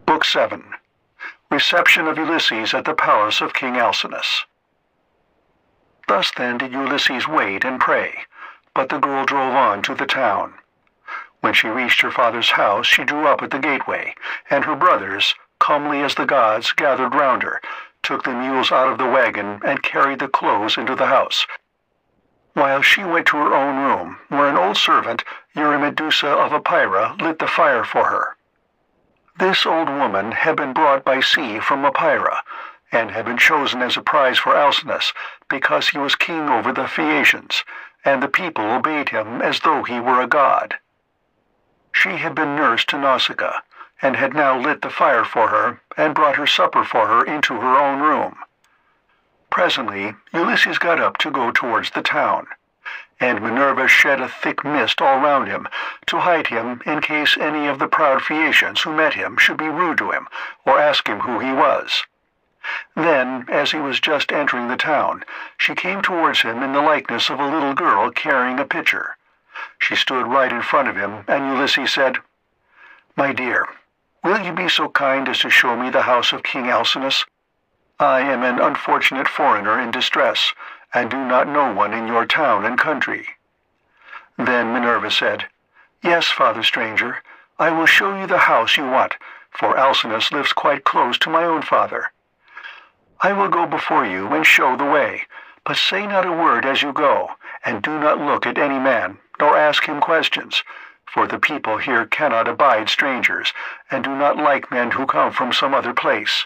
Book 7. Reception of Ulysses at the palace of King Alcinous. Thus then did Ulysses wait and pray, but the girl drove on to the town. When she reached her father's house, she drew up at the gateway, and her brothers, comely as the gods, gathered round her, took the mules out of the wagon, and carried the clothes into the house, while she went to her own room, where an old servant, Eurymedusa of Ephyra, lit the fire for her. This old woman had been brought by sea from Ephyra, and had been chosen as a prize for Alcinous, because he was king over the Phaeacians, and the people obeyed him as though he were a god. She had been nurse to Nausicaa, and had now lit the fire for her, and brought her supper for her into her own room. Presently Ulysses got up to go towards the town, and Minerva shed a thick mist all round him, to hide him in case any of the proud Phaeacians who met him should be rude to him, or ask him who he was. Then, as he was just entering the town, she came towards him in the likeness of a little girl carrying a pitcher. She stood right in front of him, and Ulysses said, "My dear, will you be so kind as to show me the house of King Alcinous? I am an unfortunate foreigner in distress, and do not know one in your town and country." Then Minerva said, "Yes, father stranger, I will show you the house you want, for Alcinous lives quite close to my own father. I will go before you and show the way, but say not a word as you go, and do not look at any man, nor ask him questions, for the people here cannot abide strangers, and do not like men who come from some other place.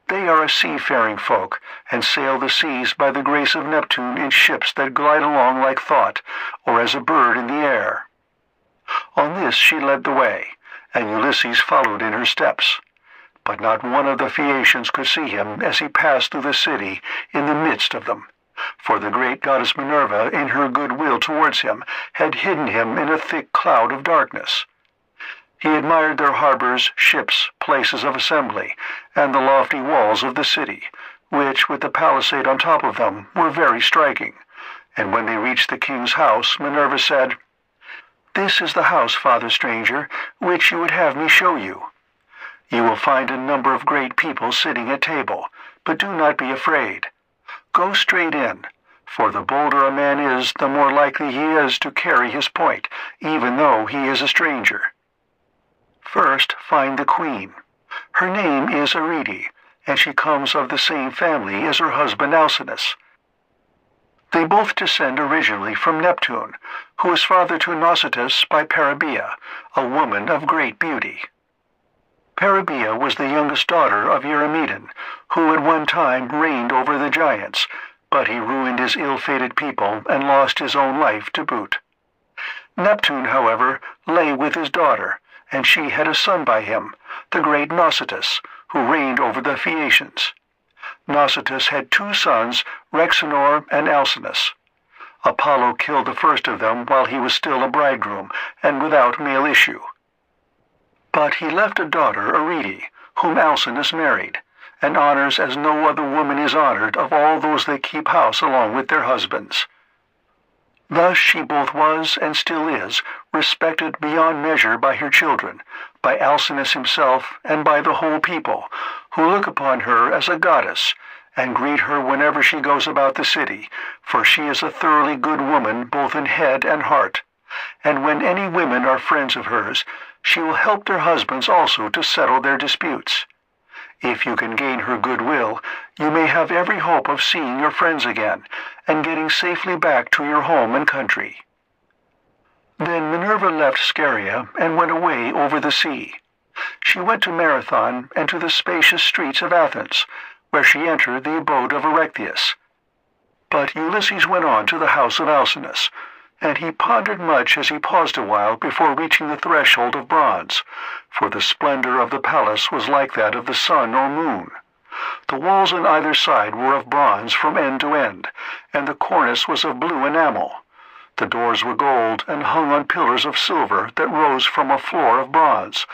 They are a seafaring folk, and sail the seas by the grace of Neptune in ships that glide along like thought, or as a bird in the air." On this she led the way, and Ulysses followed in her steps. But not one of the Phaeacians could see him as he passed through the city in the midst of them, for the great goddess Minerva, in her good will towards him, had hidden him in a thick cloud of darkness. He admired their harbors, ships, places of assembly, and the lofty walls of the city, which, with the palisade on top of them, were very striking. And when they reached the king's house, Minerva said, "This is the house, father stranger, which you would have me show you. You will find a number of great people sitting at table, but do not be afraid. Go straight in, for the bolder a man is, the more likely he is to carry his point, even though he is a stranger. First find the queen. Her name is Arete, and she comes of the same family as her husband Alcinous. They both descend originally from Neptune, who is father to Nausicaa by Parabia, a woman of great beauty. Parabia was the youngest daughter of Eurymedon, who at one time reigned over the giants, but he ruined his ill-fated people and lost his own life to boot. Neptune, however, lay with his daughter, and she had a son by him, the great Nausicaa, who reigned over the Phaeacians. Nausicaa had 2 sons, Rhexenor and Alcinous. Apollo killed the first of them while he was still a bridegroom, and without male issue. But he left a daughter, Arete, whom Alcinous married, and honors as no other woman is honored of all those that keep house along with their husbands. Thus she both was, and still is, respected beyond measure by her children, by Alcinous himself, and by the whole people, who look upon her as a goddess, and greet her whenever she goes about the city, for she is a thoroughly good woman both in head and heart. And when any women are friends of hers, she will help their husbands also to settle their disputes. If you can gain her goodwill, you may have every hope of seeing your friends again, and getting safely back to your home and country." Then Minerva left Scheria and went away over the sea. She went to Marathon and to the spacious streets of Athens, where she entered the abode of Erechtheus. But Ulysses went on to the house of Alcinous, and he pondered much as he paused a while before reaching the threshold of bronze, for the splendor of the palace was like that of the sun or moon. The walls on either side were of bronze from end to end, and the cornice was of blue enamel. The doors were gold and hung on pillars of silver that rose from a floor of bronze,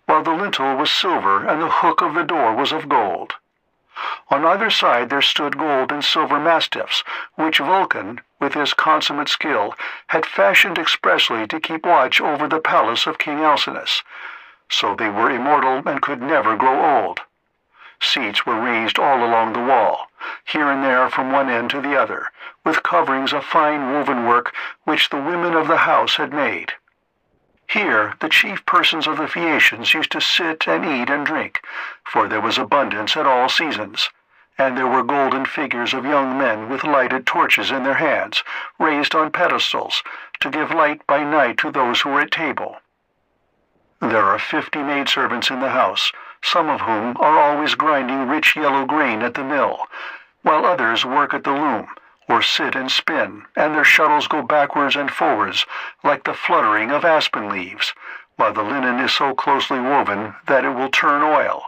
while the lintel was silver and the hook of the door was of gold. On either side there stood gold and silver mastiffs, which Vulcan, with his consummate skill, had fashioned expressly to keep watch over the palace of King Alcinous. so they were immortal and could never grow old. Seats were raised all along the wall, here and there from one end to the other, with coverings of fine woven work which the women of the house had made. Here the chief persons of the Phaeacians used to sit and eat and drink, for there was abundance at all seasons, and there were golden figures of young men with lighted torches in their hands, raised on pedestals, to give light by night to those who were at table. There are 50 maidservants in the house, some of whom are always grinding rich yellow grain at the mill, while others work at the loom, or sit and spin, and their shuttles go backwards and forwards like the fluttering of aspen leaves, while the linen is so closely woven that it will turn oil.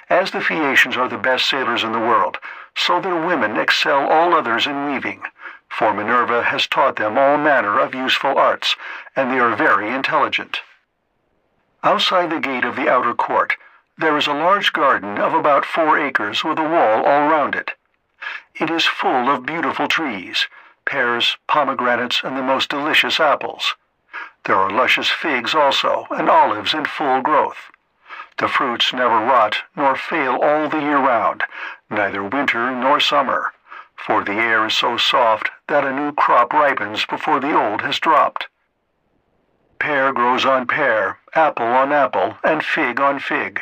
As the Phaeacians are the best sailors in the world, so their women excel all others in weaving, for Minerva has taught them all manner of useful arts, and they are very intelligent. Outside the gate of the outer court, there is a large garden of about 4 acres with a wall all round it. It is full of beautiful trees, pears, pomegranates, and the most delicious apples. There are luscious figs also, and olives in full growth. The fruits never rot nor fail all the year round, neither winter nor summer, for the air is so soft that a new crop ripens before the old has dropped. Pear grows on pear, apple on apple, and fig on fig,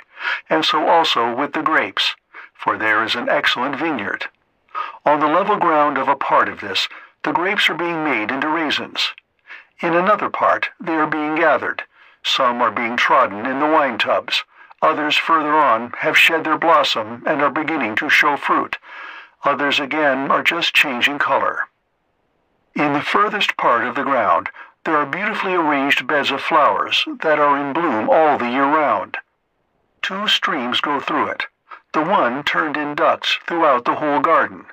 and so also with the grapes, for there is an excellent vineyard. On the level ground of a part of this, the grapes are being made into raisins. In another part, they are being gathered. Some are being trodden in the wine tubs. Others further on have shed their blossom and are beginning to show fruit. Others again are just changing color. In the furthest part of the ground, there are beautifully arranged beds of flowers that are in bloom all the year round. 2 streams go through it, the one turned in ducts throughout the whole garden,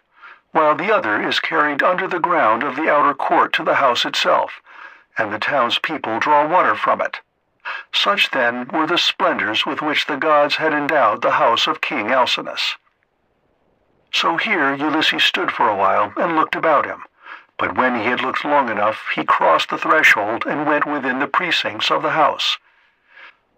while the other is carried under the ground of the outer court to the house itself, and the townspeople draw water from it. Such then were the splendors with which the gods had endowed the house of King Alcinous. So here Ulysses stood for a while and looked about him, but when he had looked long enough, he crossed the threshold and went within the precincts of the house.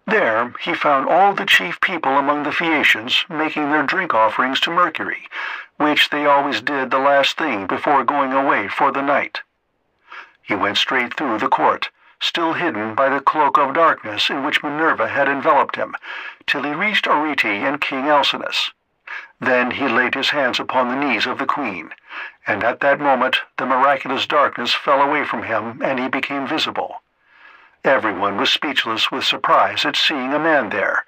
There he found all the chief people among the Phaeacians making their drink offerings to Mercury, which they always did the last thing before going away for the night. He went straight through the court, still hidden by the cloak of darkness in which Minerva had enveloped him, till he reached Arete and King Alcinous. Then he laid his hands upon the knees of the queen, and at that moment the miraculous darkness fell away from him, and he became visible. Everyone was speechless with surprise at seeing a man there,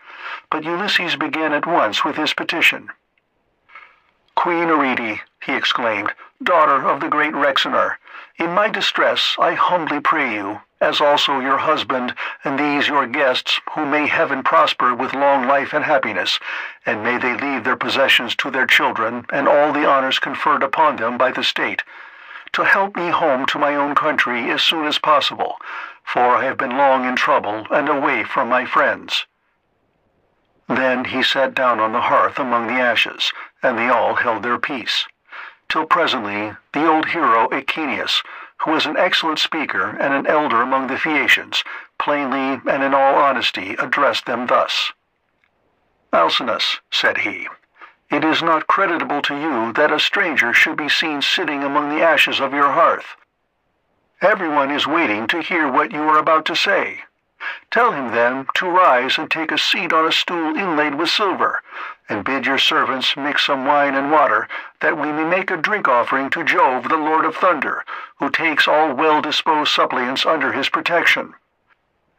but Ulysses began at once with his petition. "Queen Arete," he exclaimed, "daughter of the great Rhexenor, in my distress I humbly pray you, as also your husband and these your guests, whom may heaven prosper with long life and happiness, and may they leave their possessions to their children and all the honors conferred upon them by the state, to help me home to my own country as soon as possible, for I have been long in trouble and away from my friends." Then he sat down on the hearth among the ashes, and they all held their peace, till presently the old hero Aeneas, who was an excellent speaker and an elder among the Phaeacians, plainly and in all honesty addressed them thus. "Alcinous," said he, "it is not creditable to you that a stranger should be seen sitting among the ashes of your hearth. Everyone is waiting to hear what you are about to say. Tell him, then, to rise and take a seat on a stool inlaid with silver, and bid your servants mix some wine and water, that we may make a drink offering to Jove, the Lord of Thunder, who takes all well-disposed suppliants under his protection.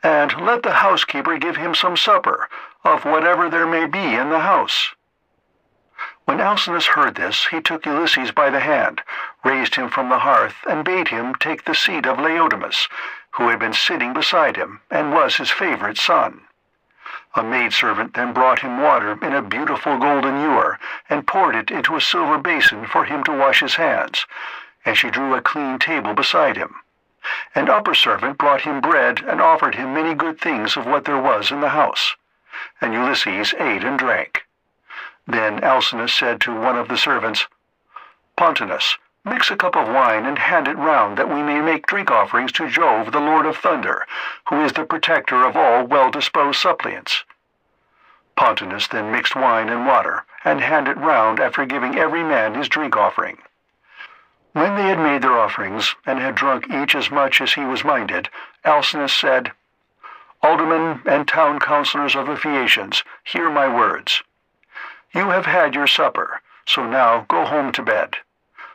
And let the housekeeper give him some supper, of whatever there may be in the house." When Alcinous heard this, he took Ulysses by the hand, raised him from the hearth, and bade him take the seat of Laodamas, who had been sitting beside him, and was his favorite son. A maidservant then brought him water in a beautiful golden ewer, and poured it into a silver basin for him to wash his hands, and she drew a clean table beside him. An upper servant brought him bread, and offered him many good things of what there was in the house. And Ulysses ate and drank. Then Alcinous said to one of the servants, "Pontonous, Mix a cup of wine and hand it round that we may make drink offerings to Jove, the Lord of Thunder, who is the protector of all well-disposed suppliants." Pontonous then mixed wine and water, and handed round after giving every man his drink offering. When they had made their offerings, and had drunk each as much as he was minded, Alcinous said, "Aldermen and town councillors of the Phaeacians, hear my words. You have had your supper, so now go home to bed.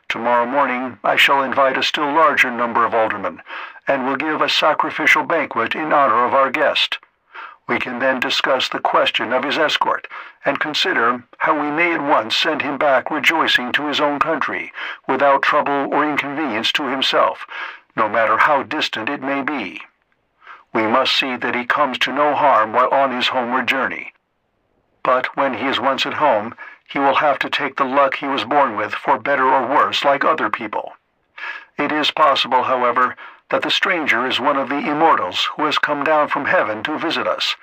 Tomorrow morning I shall invite a still larger number of aldermen, and will give a sacrificial banquet in honor of our guest. We can then discuss the question of his escort, and consider how we may at once send him back rejoicing to his own country, without trouble or inconvenience to himself, no matter how distant it may be. We must see that he comes to no harm while on his homeward journey. But when he is once at home, he will have to take the luck he was born with for better or worse like other people. It is possible, however, that the stranger is one of the immortals who has come down from heaven to visit us.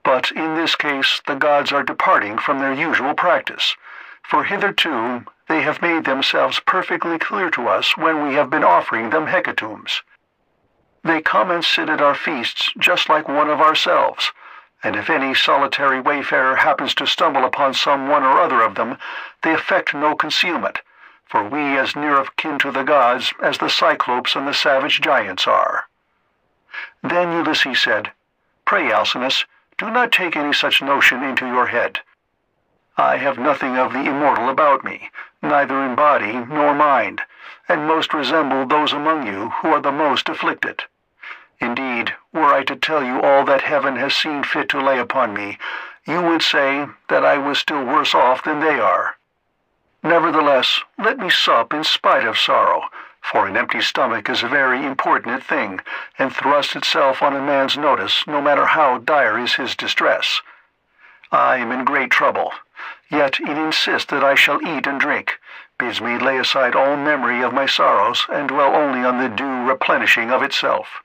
But in this case the gods are departing from their usual practice, for hitherto they have made themselves perfectly clear to us when we have been offering them hecatombs. They come and sit at our feasts just like one of ourselves, and if any solitary wayfarer happens to stumble upon some one or other of them, they affect no concealment, for we as near of kin to the gods as the Cyclopes and the savage giants are." Then Ulysses said, "Pray, Alcinous, do not take any such notion into your head. I have nothing of the immortal about me, neither in body nor mind, and most resemble those among you who are the most afflicted. Indeed, were I to tell you all that heaven has seen fit to lay upon me, you would say that I was still worse off than they are. Nevertheless, let me sup in spite of sorrow, for an empty stomach is a very importunate thing, and thrusts itself on a man's notice, no matter how dire is his distress. I am in great trouble, yet it insists that I shall eat and drink, bids me lay aside all memory of my sorrows, and dwell only on the due replenishing of itself.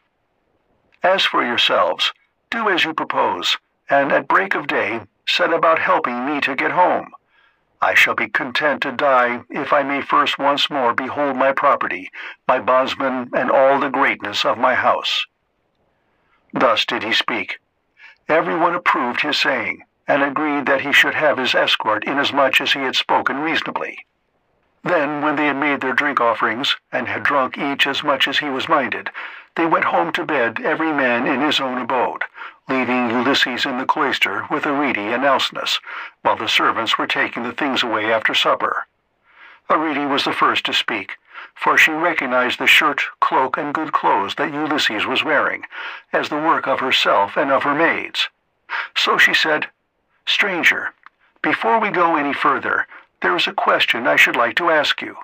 As for yourselves, do as you propose, and at break of day set about helping me to get home. I shall be content to die if I may first once more behold my property, my bondsmen, and all the greatness of my house." Thus did he speak. Everyone approved his saying, and agreed that he should have his escort inasmuch as he had spoken reasonably. Then, when they had made their drink offerings, and had drunk each as much as he was minded, they went home to bed every man in his own abode, leaving Ulysses in the cloister with Arete and Alcinous, while the servants were taking the things away after supper. Arete was the first to speak, for she recognized the shirt, cloak, and good clothes that Ulysses was wearing, as the work of herself and of her maids. So she said, "Stranger, before we go any further, there is a question I should like to ask you.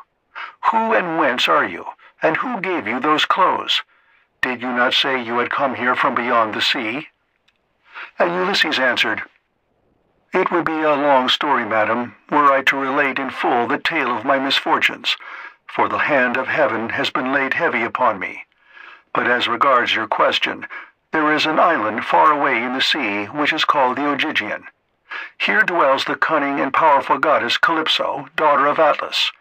Who and whence are you, and who gave you those clothes? Did you not say you had come here from beyond the sea?" And Ulysses answered, "It would be a long story, madam, were I to relate in full the tale of my misfortunes, for the hand of heaven has been laid heavy upon me. But as regards your question, there is an island far away in the sea which is called the Ogygian. Here dwells the cunning and powerful goddess Calypso, daughter of Atlas.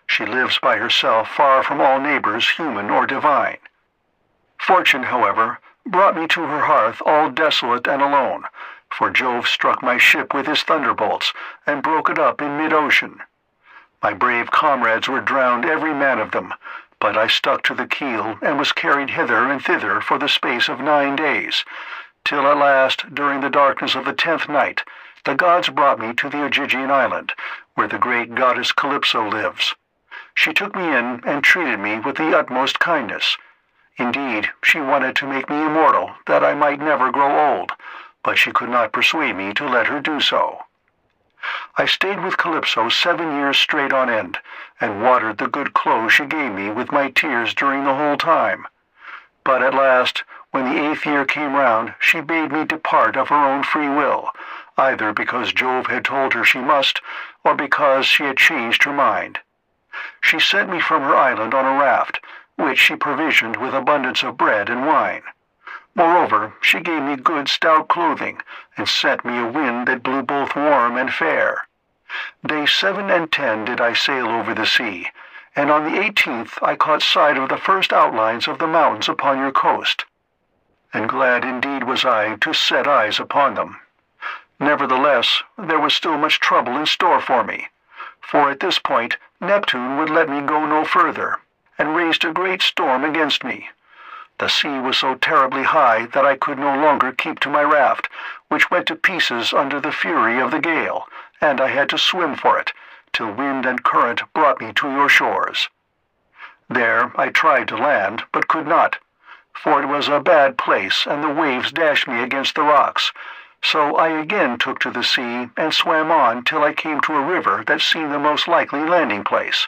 She lives by herself far from all neighbors, human or divine. Fortune, however, brought me to her hearth all desolate and alone, for Jove struck my ship with his thunderbolts, and broke it up in mid-ocean. My brave comrades were drowned every man of them, but I stuck to the keel, and was carried hither and thither for the space of 9 days, till at last, during the darkness of the 10th night, the gods brought me to the Ogygian island, where the great goddess Calypso lives. She took me in, and treated me with the utmost kindness. Indeed, she wanted to make me immortal, that I might never grow old, but she could not persuade me to let her do so. I stayed with Calypso 7 years straight on end, and watered the good clothes she gave me with my tears during the whole time. But at last, when the 8th year came round, she bade me depart of her own free will, either because Jove had told her she must, or because she had changed her mind. She sent me from her island on a raft, which she provisioned with abundance of bread and wine. Moreover, she gave me good stout clothing, and sent me a wind that blew both warm and fair. Days 7 and 10 did I sail over the sea, and on the 18th I caught sight of the first outlines of the mountains upon your coast, and glad indeed was I to set eyes upon them. Nevertheless, there was still much trouble in store for me, for at this point Neptune would let me go no further, and raised a great storm against me. The sea was so terribly high that I could no longer keep to my raft, which went to pieces under the fury of the gale, and I had to swim for it, till wind and current brought me to your shores. There I tried to land, but could not, for it was a bad place, and the waves dashed me against the rocks. So I again took to the sea, and swam on till I came to a river that seemed the most likely landing place,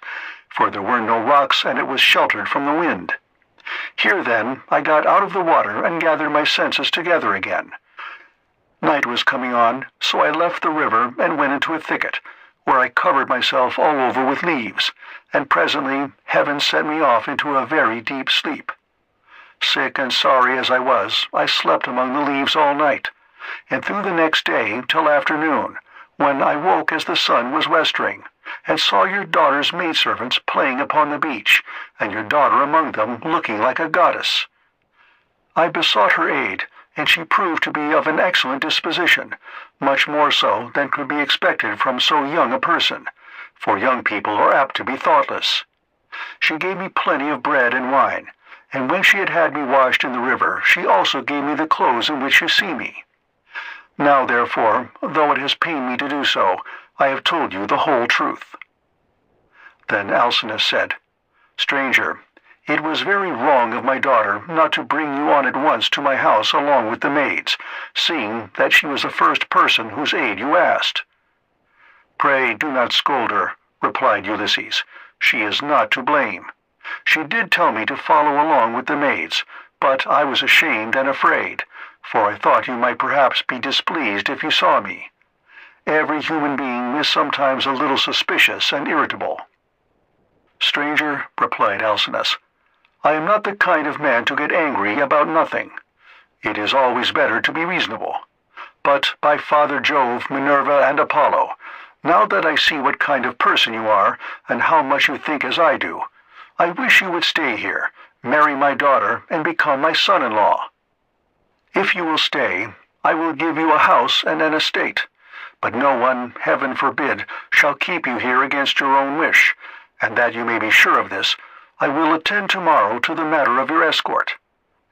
for there were no rocks, and it was sheltered from the wind. Here, then, I got out of the water and gathered my senses together again. Night was coming on, so I left the river and went into a thicket, where I covered myself all over with leaves, and presently heaven sent me off into a very deep sleep. Sick and sorry as I was, I slept among the leaves all night, and through the next day till afternoon, when I woke as the sun was westering, and saw your daughter's maidservants playing upon the beach, and your daughter among them looking like a goddess. I besought her aid, and she proved to be of an excellent disposition, much more so than could be expected from so young a person, for young people are apt to be thoughtless. She gave me plenty of bread and wine, and when she had had me washed in the river, she also gave me the clothes in which you see me. Now, therefore, though it has pained me to do so, I have told you the whole truth." Then Alcinous said, "Stranger, it was very wrong of my daughter not to bring you on at once to my house along with the maids, seeing that she was the first person whose aid you asked." "Pray do not scold her," replied Ulysses. "She is not to blame. She did tell me to follow along with the maids, but I was ashamed and afraid, for I thought you might perhaps be displeased if you saw me. Every human being is sometimes a little suspicious and irritable." "Stranger," replied Alcinous, "I am not the kind of man to get angry about nothing. It is always better to be reasonable. But by Father Jove, Minerva, and Apollo, now that I see what kind of person you are, and how much you think as I do, I wish you would stay here, marry my daughter, and become my son-in-law. If you will stay, I will give you a house and an estate, but no one, heaven forbid, shall keep you here against your own wish, and that you may be sure of this, I will attend tomorrow to the matter of your escort.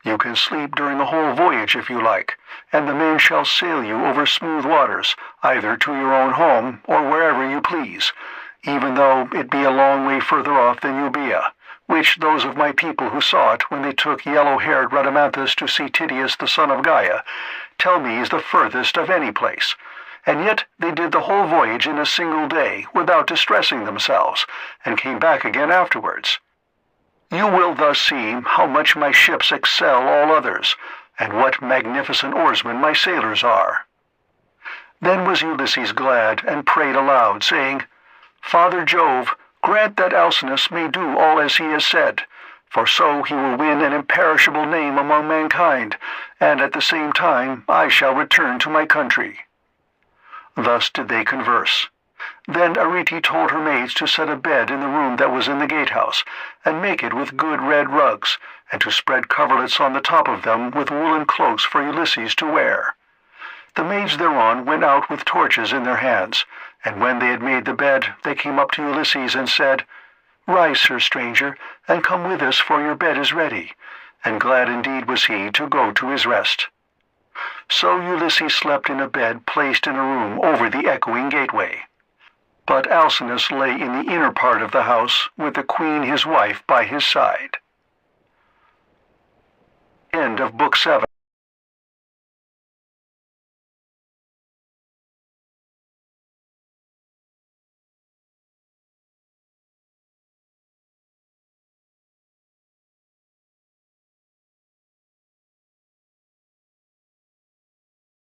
You can sleep during the whole voyage if you like, and the men shall sail you over smooth waters, either to your own home or wherever you please, even though it be a long way further off than Euboea, which those of my people who saw it when they took yellow-haired Rhadamanthus to see Tydeus the son of Gaia tell me is the furthest of any place, and yet they did the whole voyage in a single day without distressing themselves, and came back again afterwards. You will thus see how much my ships excel all others, and what magnificent oarsmen my sailors are." Then was Ulysses glad, and prayed aloud, saying, "Father Jove, grant that Alcinous may do all as he has said, for so he will win an imperishable name among mankind, and at the same time I shall return to my country." Thus did they converse. Then Arete told her maids to set a bed in the room that was in the gatehouse, and make it with good red rugs, and to spread coverlets on the top of them with woolen cloaks for Ulysses to wear. The maids thereon went out with torches in their hands, and when they had made the bed, they came up to Ulysses and said, "Rise, sir stranger, and come with us, for your bed is ready." And glad indeed was he to go to his rest. So Ulysses slept in a bed placed in a room over the echoing gateway. But Alcinous lay in the inner part of the house with the queen his wife by his side. End of Book 7.